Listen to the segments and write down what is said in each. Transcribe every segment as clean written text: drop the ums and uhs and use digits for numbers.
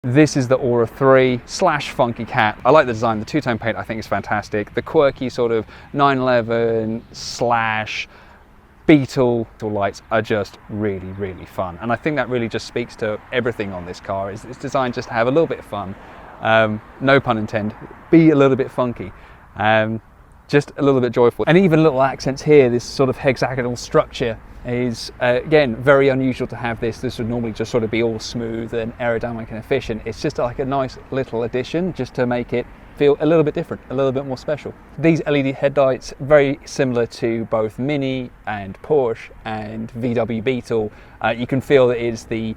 This is the Ora 3 / Funky Cat. I like the design. The two-tone paint I think is fantastic. The quirky sort of 911 / Beetle lights are just really, really fun. And I think that really just speaks to everything on this car. It's designed just to have a little bit of fun. No pun intended. Be a little bit funky. Just a little bit joyful. And even little accents here, this sort of hexagonal structure is, again, very unusual to have this. This would normally just sort of be all smooth and aerodynamic and efficient. It's just like a nice little addition just to make it feel a little bit different, a little bit more special. These LED headlights, very similar to both Mini and Porsche and VW Beetle. You can feel that it is the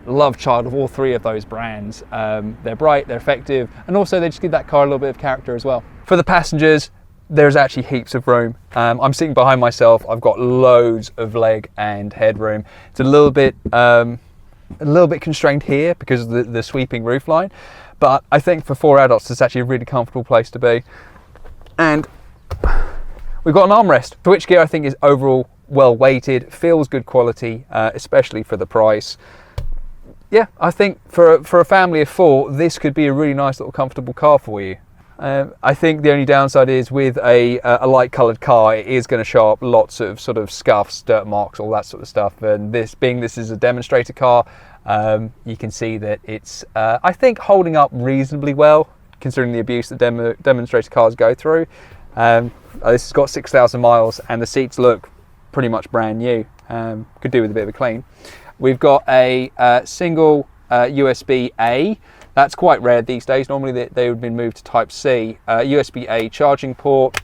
love child of all three of those brands. They're bright, they're effective, and also they just give that car a little bit of character as well. For the passengers, there's actually heaps of room. I'm sitting behind myself. I've got loads of leg and headroom. It's a little bit constrained here because of the sweeping roofline, but I think for 4 adults, it's actually a really comfortable place to be. And we've got an armrest. Switchgear I think is overall well weighted, feels good quality, especially for the price. Yeah, I think for a family of 4, this could be a really nice little comfortable car for you. I think the only downside is with a light coloured car, it is going to show up lots of sort of scuffs, dirt marks, all that sort of stuff. And this is a demonstrator car, you can see that it's, I think, holding up reasonably well, considering the abuse that demonstrator cars go through. This has got 6,000 miles and the seats look pretty much brand new. Could do with a bit of a clean. We've got a single USB-A. That's quite rare these days. Normally they would have been moved to Type C. USB-A charging port,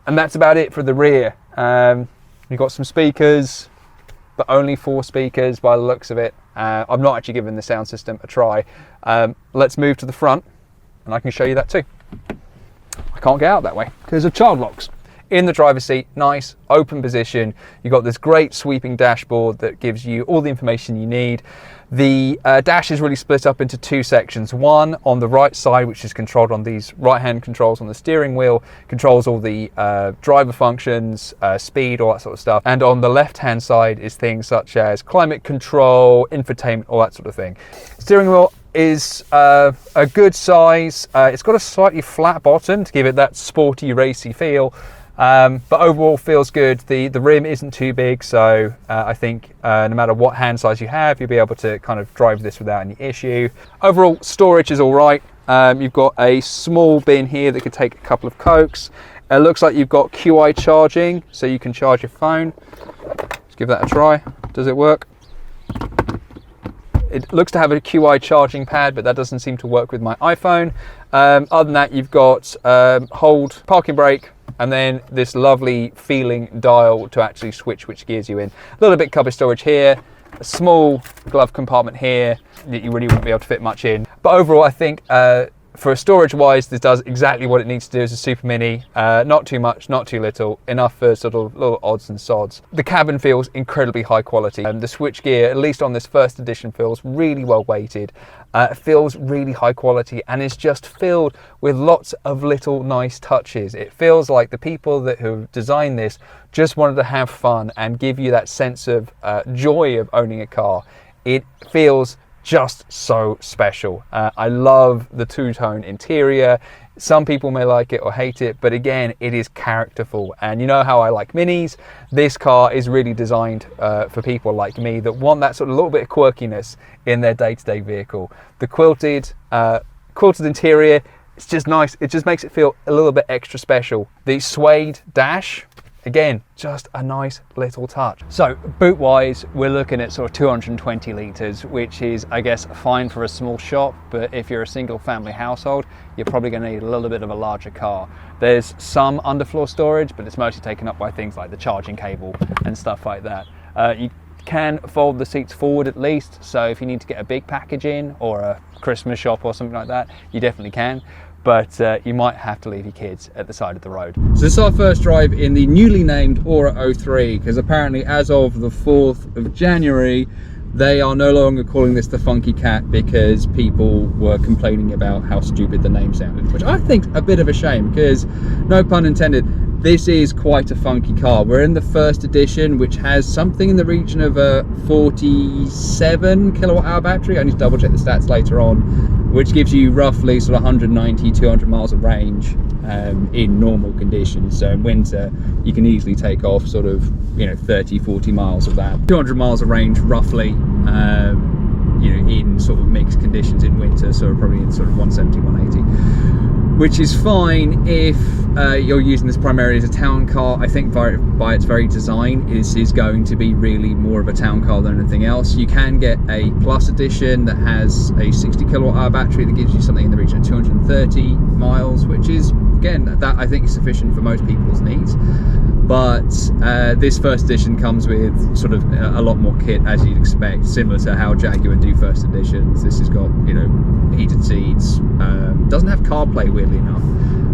and that's about it for the rear. You've got some speakers, but only 4 speakers by the looks of it. I've not actually given the sound system a try. Let's move to the front, and I can show you that too. I can't get out that way because of child locks. In the driver's seat, nice open position. You've got this great sweeping dashboard that gives you all the information you need. The dash is really split up into 2 sections. One on the right side, which is controlled on these right-hand controls on the steering wheel, controls all the driver functions, speed, all that sort of stuff. And on the left-hand side is things such as climate control, infotainment, all that sort of thing. Steering wheel is a good size. It's got a slightly flat bottom to give it that sporty, racy feel. But overall feels good. The rim isn't too big, so I think no matter what hand size you have, you'll be able to kind of drive this without any issue. Overall storage is all right. You've got a small bin here that could take a couple of Cokes. It looks like you've got QI charging, so you can charge your phone. Let's give that a try. Does it work? It looks to have a QI charging pad, but that doesn't seem to work with my iPhone. Other than that, you've got hold, parking brake, and then this lovely feeling dial to actually switch which gears you in. A little bit cupboard storage here, a small glove compartment here that you really wouldn't be able to fit much in. But overall, I think for storage wise, this does exactly what it needs to do as a Super Mini. Not too much, not too little, enough for sort of little odds and sods. The cabin feels incredibly high quality. The switchgear, at least on this first edition, feels really well weighted. Feels really high quality and is just filled with lots of little nice touches. It feels like the people who designed this just wanted to have fun and give you that sense of joy of owning a car. It feels just so special. I love the two-tone interior. Some people may like it or hate it, but again, it is characterful. And you know how I like Minis? This car is really designed for people like me that want that sort of little bit of quirkiness in their day-to-day vehicle. The quilted interior, it's just nice. It just makes it feel a little bit extra special. The suede dash, again, just a nice little touch. So boot wise, we're looking at sort of 220 litres, which is, I guess, fine for a small shop, but if you're a single family household, you're probably going to need a little bit of a larger car. There's some underfloor storage, but it's mostly taken up by things like the charging cable and stuff like that. You can fold the seats forward at least, so if you need to get a big package in or a Christmas shop or something like that, you definitely can. But you might have to leave your kids at the side of the road. So this is our first drive in the newly named Ora 03, because apparently as of the 4th of January, they are no longer calling this the Funky Cat because people were complaining about how stupid the name sounded, which I think is a bit of a shame because, no pun intended, this is quite a funky car. We're in the first edition, which has something in the region of a 47 kilowatt hour battery. I need to double check the stats later on, which gives you roughly sort of 190, 200 miles of range in normal conditions. So in winter, you can easily take off sort of, you know, 30, 40 miles of that. 200 miles of range roughly, you know, in sort of mixed conditions in winter, so probably in sort of 170, 180. Which is fine if you're using this primarily as a town car. I think by its very design, this is going to be really more of a town car than anything else. You can get a Plus edition that has a 60 kilowatt hour battery that gives you something in the region of 230 miles, which is, again, that I think is sufficient for most people's needs. But this first edition comes with sort of a lot more kit, as you'd expect, similar to how Jaguar do first editions. This has got, you know, heated seats, doesn't have CarPlay, weirdly enough,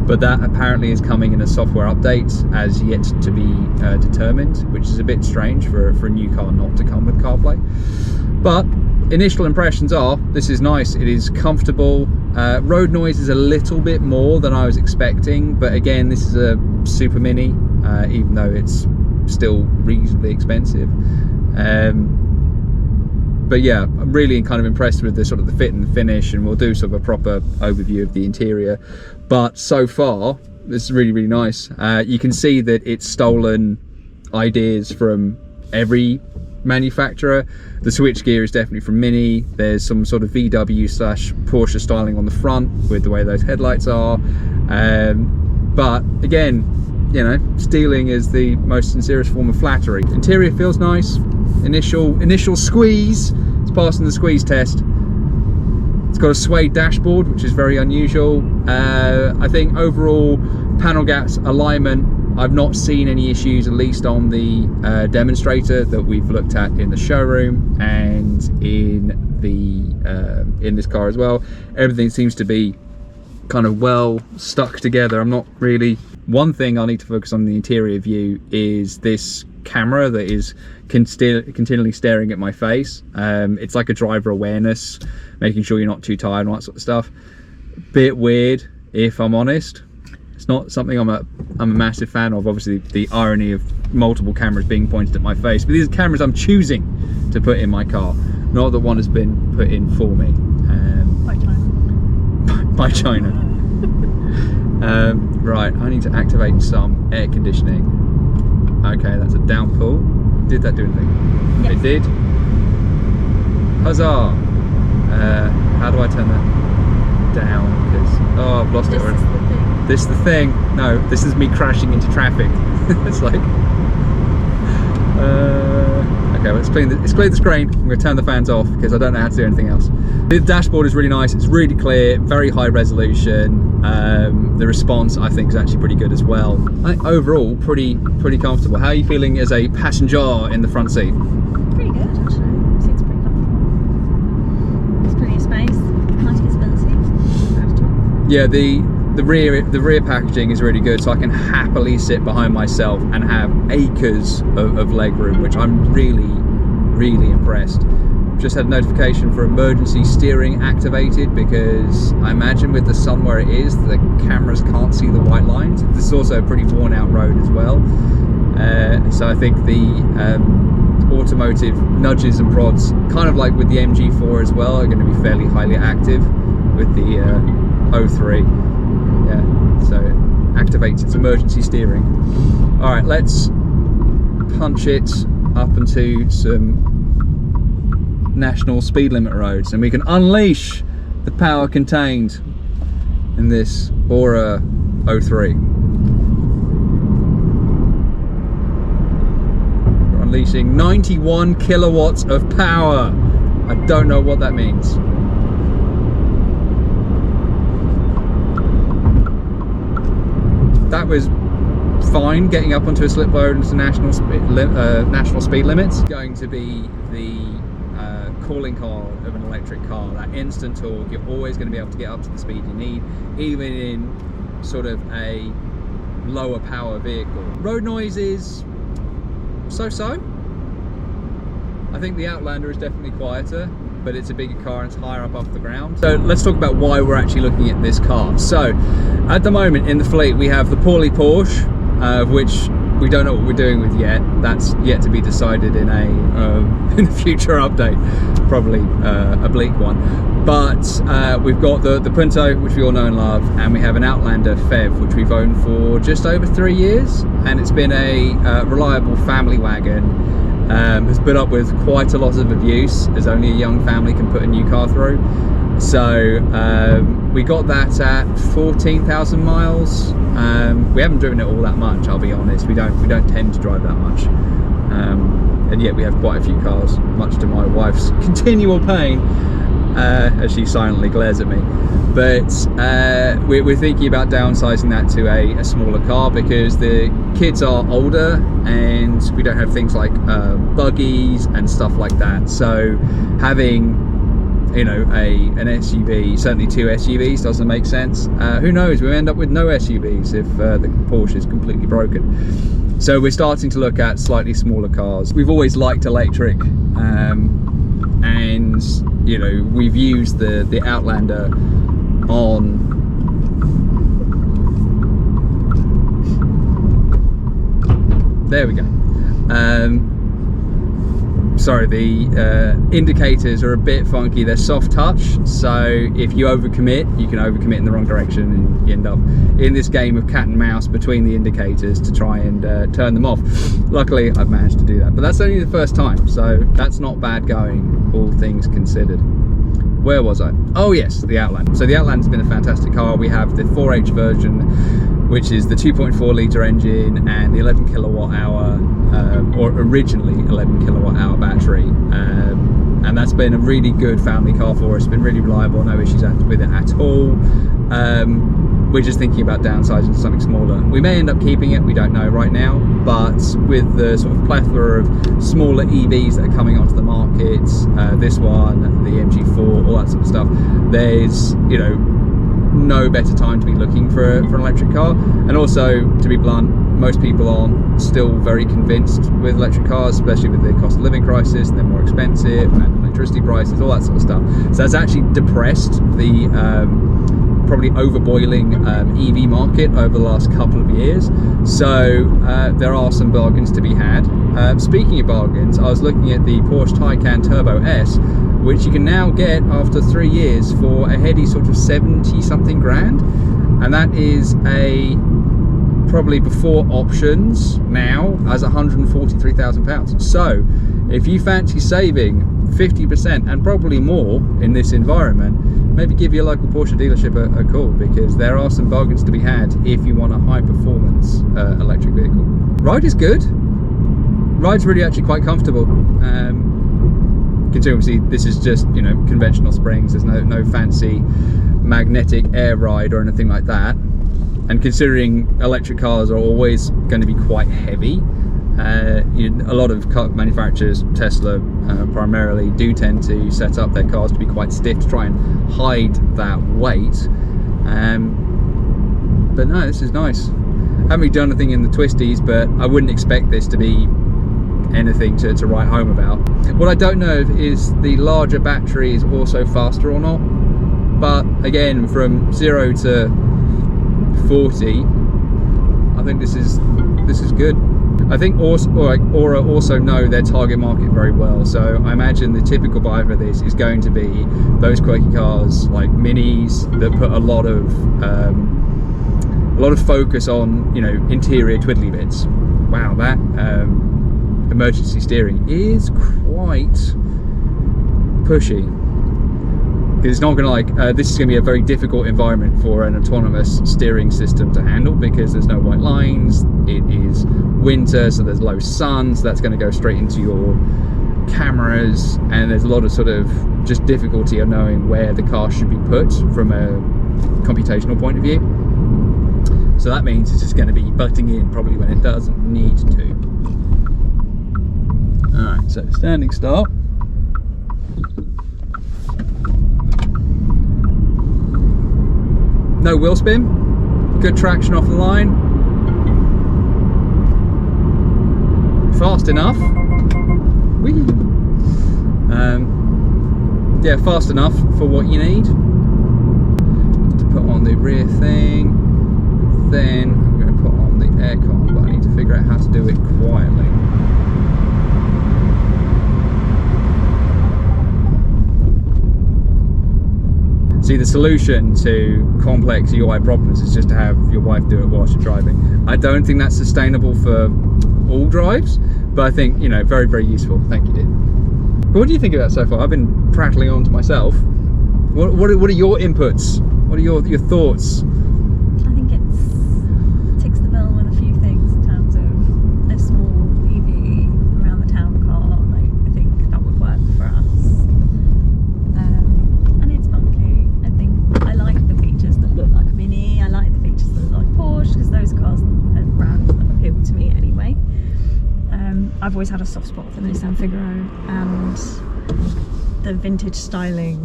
but that apparently is coming in a software update as yet to be determined, which is a bit strange for a new car not to come with CarPlay. But initial impressions are, this is nice, it is comfortable. Road noise is a little bit more than I was expecting, but again, this is a super mini, even though it's still reasonably expensive. But yeah, I'm really kind of impressed with the sort of the fit and the finish, and we'll do sort of a proper overview of the interior. But so far, this is really, really nice. You can see that it's stolen ideas from every manufacturer. The switchgear is definitely from Mini. There's some sort of VW/Porsche styling on the front with the way those headlights are. But again, you know, stealing is the most sincerest form of flattery. Interior feels nice. Initial squeeze. It's passing the squeeze test. It's got a suede dashboard, which is very unusual. I think overall panel gaps, alignment, I've not seen any issues, at least on the demonstrator that we've looked at in the showroom and in this car as well. Everything seems to be kind of well stuck together. I'm not really. One thing I need to focus on the interior view is this camera that is continually staring at my face. It's like a driver awareness, making sure you're not too tired and all that sort of stuff. Bit weird, if I'm honest. It's not something I'm a massive fan of. Obviously, the irony of multiple cameras being pointed at my face, but these are cameras I'm choosing to put in my car, not that one has been put in for me. By China. By China. Right, I need to activate some air conditioning. Okay, that's a down pull. Did that do anything? Yes. It did. Huzzah! How do I turn that down? Because, oh, I've lost it already. This is the thing. No, this is me crashing into traffic. It's like, okay, well, let's clear the screen. I'm going to turn the fans off because I don't know how to do anything else. The dashboard is really nice. It's really clear, very high resolution. The response, I think, is actually pretty good as well. I think overall, pretty comfortable. How are you feeling as a passenger in the front seat? Pretty good, actually. Seats pretty comfortable. There's plenty of space. Nice visibility. Yeah, the rear packaging is really good, so I can happily sit behind myself and have acres of leg room, which I'm really impressed. Just had a notification for emergency steering activated, because I imagine with the sun where it is, the cameras can't see the white lines. This is also a pretty worn out road as well, so I think the automotive nudges and prods, kind of like with the MG4 as well, are going to be fairly highly active with the 03. Yeah, so it activates its emergency steering. All right, let's punch it up into some national speed limit roads, and we can unleash the power contained in this Ora 03. We're unleashing 91 kilowatts of power. I don't know what that means. That was fine getting up onto a slip road into national speed limits. It's going to be the calling card of an electric car, that instant torque. You're always going to be able to get up to the speed you need, even in sort of a lower power vehicle. Road noise is so-so. I think the Outlander is definitely quieter, but it's a bigger car and it's higher up off the ground. So let's talk about why we're actually looking at this car. So at the moment in the fleet we have the Porsche, which we don't know what we're doing with yet. That's yet to be decided in a in a future update, probably a bleak one. But we've got the Punto, which we all know and love, and we have an Outlander PHEV, which we've owned for just over 3 years, and it's been a reliable family wagon. Has put up with quite a lot of abuse, as only a young family can put a new car through. So we got that at 14,000 miles. We haven't driven it all that much, I'll be honest. We don't tend to drive that much, and yet we have quite a few cars, much to my wife's continual pain, as she silently glares at me. But we're thinking about downsizing that to a smaller car, because the kids are older and we don't have things like buggies and stuff like that. So having, you know, an SUV, certainly 2 SUVs, doesn't make sense. Who knows, we end up with no SUVs if the Porsche is completely broken. So we're starting to look at slightly smaller cars. We've always liked electric, and you know, we've used the Outlander on there we go. Sorry, the indicators are a bit funky. They're soft touch, so if you overcommit, you can overcommit in the wrong direction and you end up in this game of cat and mouse between the indicators to try and turn them off. Luckily, I've managed to do that, but that's only the first time, so that's not bad going, all things considered. Where was I? Oh yes, the Outlander. So the Outlander's been a fantastic car. We have the 4H version, which is the 2.4 litre engine and the 11 kilowatt hour, or originally 11 kilowatt hour battery. And that's been a really good family car for us. It's been really reliable, no issues with it at all. We're just thinking about downsizing to something smaller. We may end up keeping it, we don't know right now, but with the sort of plethora of smaller EVs that are coming onto the market, this one, the MG4, all that sort of stuff, there's, you know, no better time to be looking for an electric car. And also, to be blunt, most people aren't still very convinced with electric cars, especially with the cost of living crisis, and they're more expensive, and electricity prices, all that sort of stuff. So that's actually depressed the probably overboiling EV market over the last couple of years. So there are some bargains to be had. Speaking of bargains, I was looking at the Porsche Taycan Turbo S, which you can now get after 3 years for a heady sort of 70 something grand, and that is a probably before options now as £143,000. So if you fancy saving 50% and probably more in this environment, maybe give your local Porsche dealership a call, because there are some bargains to be had if you want a high performance electric vehicle. Ride is good. Ride's really actually quite comfortable. Considering obviously this is just, you know, conventional springs, there's no fancy magnetic air ride or anything like that. And considering electric cars are always going to be quite heavy, a lot of car manufacturers, Tesla primarily, do tend to set up their cars to be quite stiff to try and hide that weight. But no, this is nice. Haven't really done anything in the twisties, but I wouldn't expect this to be anything to write home about. What I don't know is the larger battery is also faster or not, but again, from 0 to 40, I think this is good. I think Ora also know their target market very well, so I imagine the typical buyer for this is going to be those quirky cars like minis that put a lot of focus on, you know, interior twiddly bits. Wow, that emergency steering is quite pushy. It's not going to this is going to be a very difficult environment for an autonomous steering system to handle, because there's no white lines, it is winter, so there's low sun, so that's going to go straight into your cameras, and there's a lot of sort of just difficulty of knowing where the car should be put from a computational point of view. So that means it's just going to be butting in probably when it doesn't need to. Alright, so standing start. No wheel spin, good traction off the line, fast enough. Whee. Yeah, fast enough for what you need. To put on the rear thing, then I'm going to put on the aircon. See, the solution to complex UI problems is just to have your wife do it whilst you're driving. I don't think that's sustainable for all drives, but I think, you know, very, very useful. Thank you, dear. But what do you think of that so far? I've been prattling on to myself. What are your inputs? What are your thoughts? I think it ticks the bill with a few things in terms of a small EV around the town car. Like, I think that would work for us. And it's funky. I think I like the features that look like a Mini. I like the features that look like Porsche, because those cars are brands that appeal to me anyway. I've always had a soft spot for the Nissan Figaro and the vintage styling,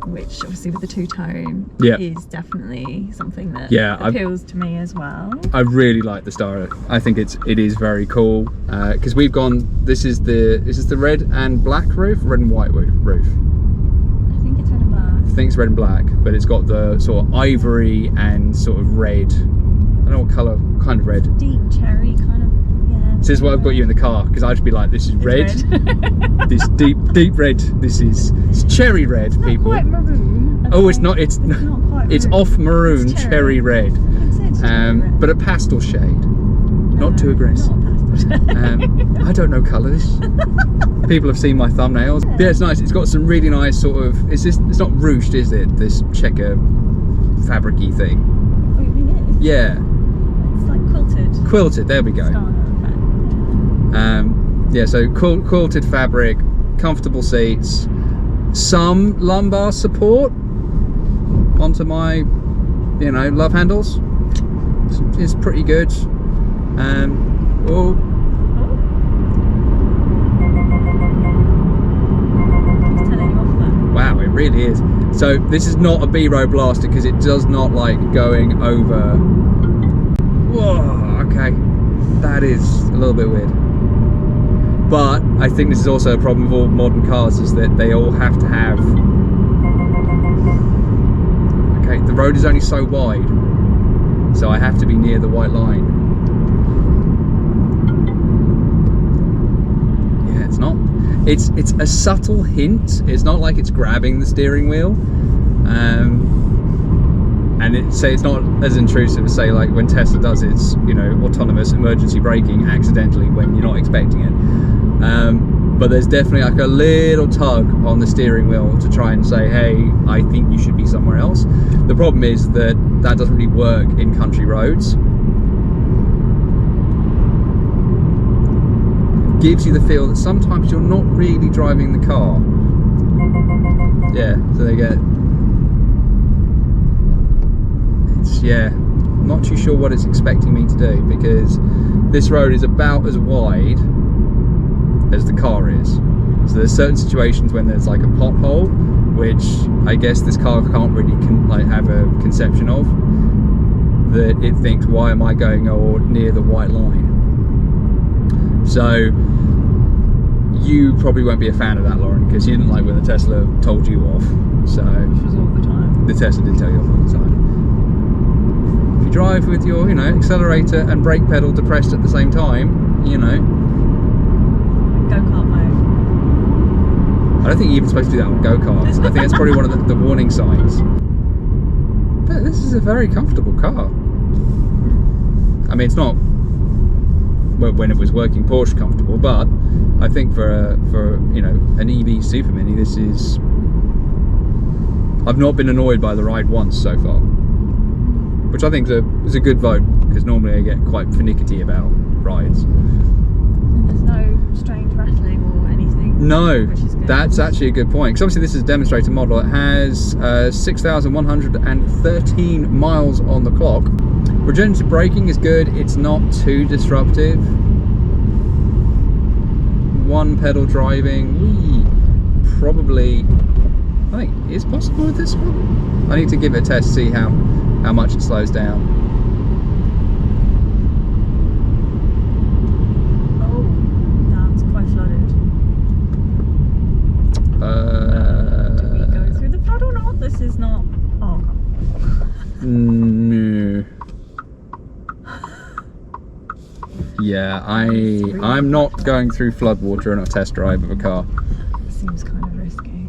which obviously with the two-tone is definitely something that appeals to me as well. I really like the styling. I think it is very cool, because we've gone, is this the red and black roof, red and white roof? I think it's red and black. I think it's red and black, but it's got the sort of ivory and sort of red, I don't know what colour, kind of red. Deep cherry kind of. This is why I've got you in the car, because I'd just be like, this is red. This deep red. It's cherry red, it's people. Not quite maroon. Oh, it's not. It's not quite it's maroon. off maroon, It's cherry red. Cherry red. But a pastel shade. Not too aggressive. Not a pastel shade. I don't know colours. People have seen my thumbnails. Yeah, it's nice. It's got some really nice sort of. It's not ruched, is it? This checker fabric-y thing. Oh, you mean it? Yeah. It's like quilted. Quilted. There we go. Style. Yeah, so quilted fabric, comfortable seats, some lumbar support onto my, you know, love handles. It's pretty good. He's telling you off there. Wow, it really is. So this is not a B-road blaster, because it does not like going over. Whoa, okay, that is a little bit weird. But I think this is also a problem with all modern cars, is that they all have to have. Okay, the road is only so wide, so I have to be near the white line. Yeah, it's not. It's a subtle hint. It's not like it's grabbing the steering wheel, and it's not as intrusive as, say, like when Tesla does its, you know, autonomous emergency braking accidentally when you're not expecting it. But there's definitely like a little tug on the steering wheel to try and say, hey, I think you should be somewhere else. The problem is that doesn't really work in country roads. It gives you the feel that sometimes you're not really driving the car. Yeah, so they get. I'm not too sure what it's expecting me to do, because this road is about as wide as the car is. So there's certain situations when there's like a pothole, which I guess this car can't really have a conception of, that it thinks, why am I going near the white line? So you probably won't be a fan of that, Lauren, because you didn't like when the Tesla told you off. So Which was all the time. The Tesla did tell you off all the time. If you drive with your, you know, accelerator and brake pedal depressed at the same time, you know. Go-kart mode. I don't think you're even supposed to do that on go-karts. I think that's probably one of the warning signs. But this is a very comfortable car. I mean, it's not, well, when it was working Porsche comfortable, but I think for you know, an EV Super Mini, this is. I've not been annoyed by the ride once so far, which I think is a good vote, because normally I get quite finicky about rides. There's no strange rattling or anything. No, which is good. That's actually a good point, because obviously this is a demonstrator model. It has 6,113 miles on the clock. Regenerative braking is good. It's not too disruptive. One pedal driving, probably, I think, is possible with this one. I need to give it a test to see how much it slows down. Oh, that's quite flooded. Do we go through the flood or not? This is not. Oh, God. No. Yeah, I'm not going through floodwater on a test drive of a car. Seems kind of risky.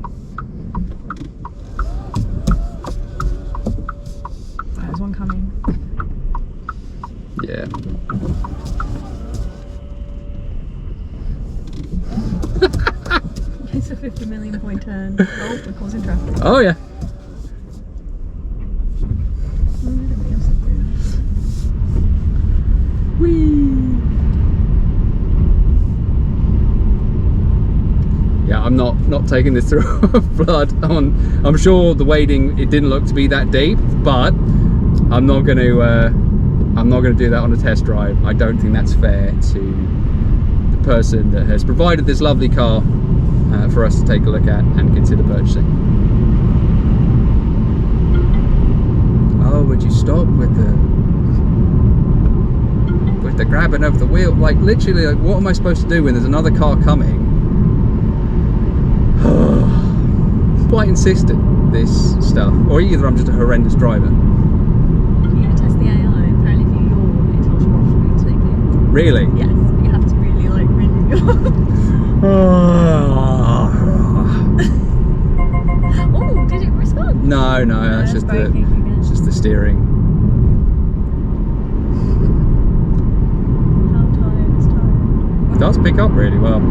50 million point turn. Oh, we're causing traffic. Oh yeah. Nobody else is doing Whee! Yeah, I'm not taking this through a flood. I'm sure the wading, it didn't look to be that deep, but I'm not going to do that on a test drive. I don't think that's fair to the person that has provided this lovely car for us to take a look at and consider purchasing. Oh, would you stop with the grabbing of the wheel? Like literally, like, what am I supposed to do when there's another car coming? Quite insistent, this stuff, or either I'm just a horrendous driver. Yeah, test the AI. Apparently, if you yawn, it tells you off for you to take it. Really? Yes, but you have to really like yawn. Oh, did it respond? No, that's just it's just the steering. How tired? It's tired. It does pick up really well.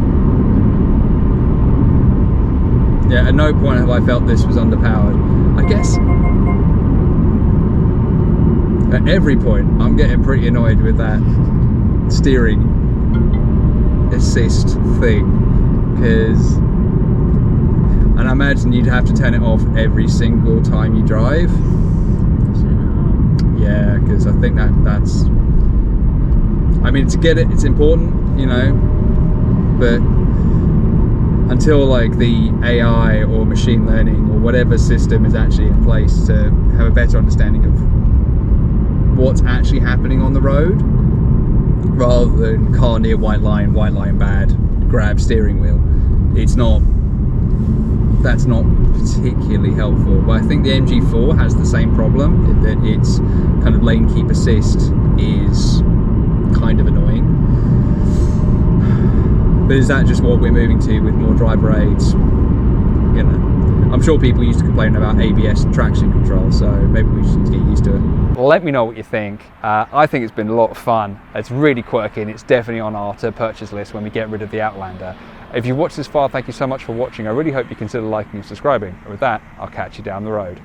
Yeah, at no point have I felt this was underpowered. I guess at every point I'm getting pretty annoyed with that steering assist thing, because, and I imagine you'd have to turn it off every single time you drive. Yeah, because I think that's, I mean, to get it, it's important, you know, but until like the AI or machine learning or whatever system is actually in place to have a better understanding of what's actually happening on the road, rather than car near white line bad, grab steering wheel, that's not particularly helpful. But I think the MG4 has the same problem, in that its kind of lane keep assist is kind of annoying. But is that just what we're moving to with more driver aids? You know, I'm sure people used to complain about ABS and traction control, so maybe we just need to get used to it. Well, let me know what you think. I think it's been a lot of fun. It's really quirky, and it's definitely on our to purchase list when we get rid of the Outlander. If you've watched this far, thank you so much for watching. I really hope you consider liking and subscribing. And with that, I'll catch you down the road.